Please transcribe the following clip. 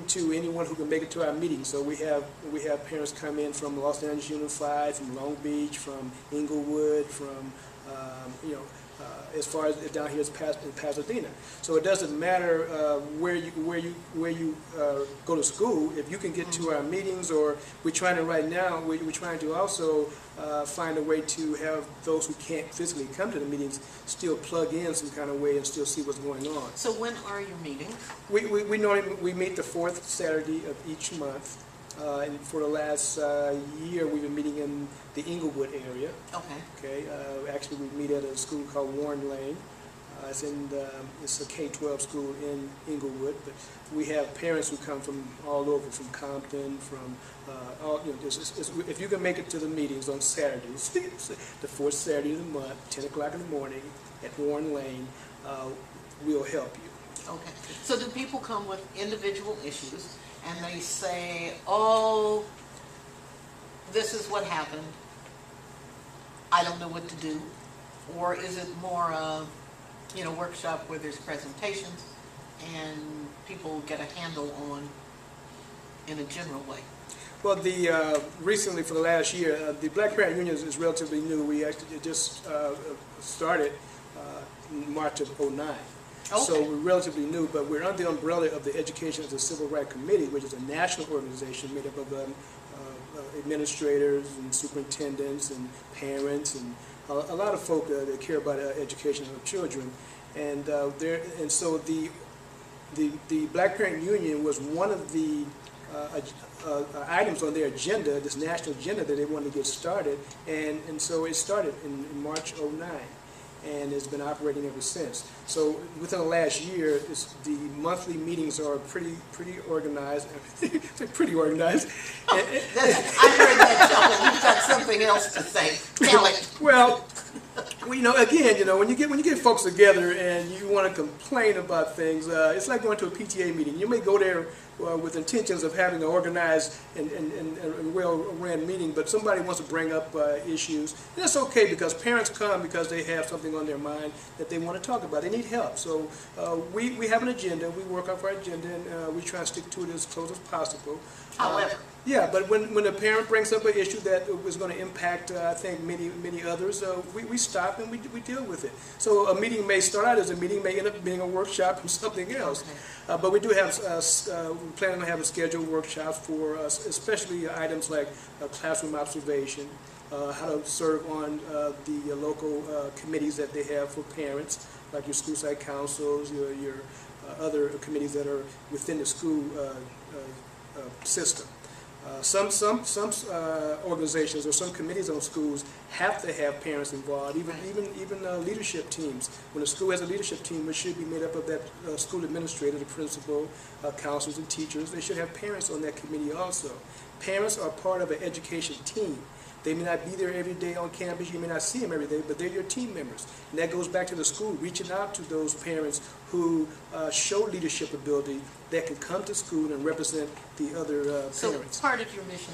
to anyone who can make it to our meetings. So we have parents come in from Los Angeles Unified, from Long Beach, from Inglewood, from as far as down here in Pasadena. So it doesn't matter where you go to school. If you can get to our meetings, or we're trying to right now, we're trying to also find a way to have those who can't physically come to the meetings still plug in some kind of way and still see what's going on. So when are your meetings? We normally meet the fourth Saturday of each month. And for the last year, we've been meeting in the Inglewood area. Okay. Actually, we meet at a school called Warren Lane. It's a K-12 school in Inglewood, but we have parents who come from all over, from Compton, from if you can make it to the meetings on Saturdays, the fourth Saturday of the month, 10 o'clock in the morning at Warren Lane, we'll help you. Okay. So do people come with individual issues and they say, oh, this is what happened, I don't know what to do? Or is it more workshop where there's presentations and people get a handle on in a general way? Well, recently, for the last year, the Black Parent Union is relatively new. We actually just started in March of '09. Okay. So we're relatively new, but we're under the umbrella of the Education as a Civil Rights Committee, which is a national organization made up of administrators and superintendents and parents and a lot of folk that care about education of children. And so the Black Parent Union was one of the items on their agenda, this national agenda, that they wanted to get started, and so it started in March '09. And it's been operating ever since. So within the last year, the monthly meetings are pretty organized. They're pretty organized. Oh, I heard that, Chuck. You've got something else to say. Tell it. Well, again, when you get folks together and you want to complain about things, it's like going to a PTA meeting. You may go there with intentions of having an organized and well-ran meeting, but somebody wants to bring up issues. And that's okay, because parents come because they have something on their mind that they want to talk about. They need help. So we have an agenda. We work off our agenda, and we try to stick to it as close as possible. However. Yeah, but when a parent brings up an issue that is going to impact, I think, many others, we stop and we deal with it. So a meeting may start out as a meeting, may end up being a workshop or something else. Okay. But we do have, we plan on having scheduled workshops for especially items like classroom observation, how to serve on the local committees that they have for parents, like your school site councils, your other committees that are within the school system. Some organizations or some committees on schools have to have parents involved, even leadership teams. When a school has a leadership team, it should be made up of that school administrator, the principal, counselors, and teachers. They should have parents on that committee also. Parents are part of an education team. They may not be there every day on campus, you may not see them every day, but they're your team members. And that goes back to the school, reaching out to those parents who show leadership ability that can come to school and represent the other parents. So part of your mission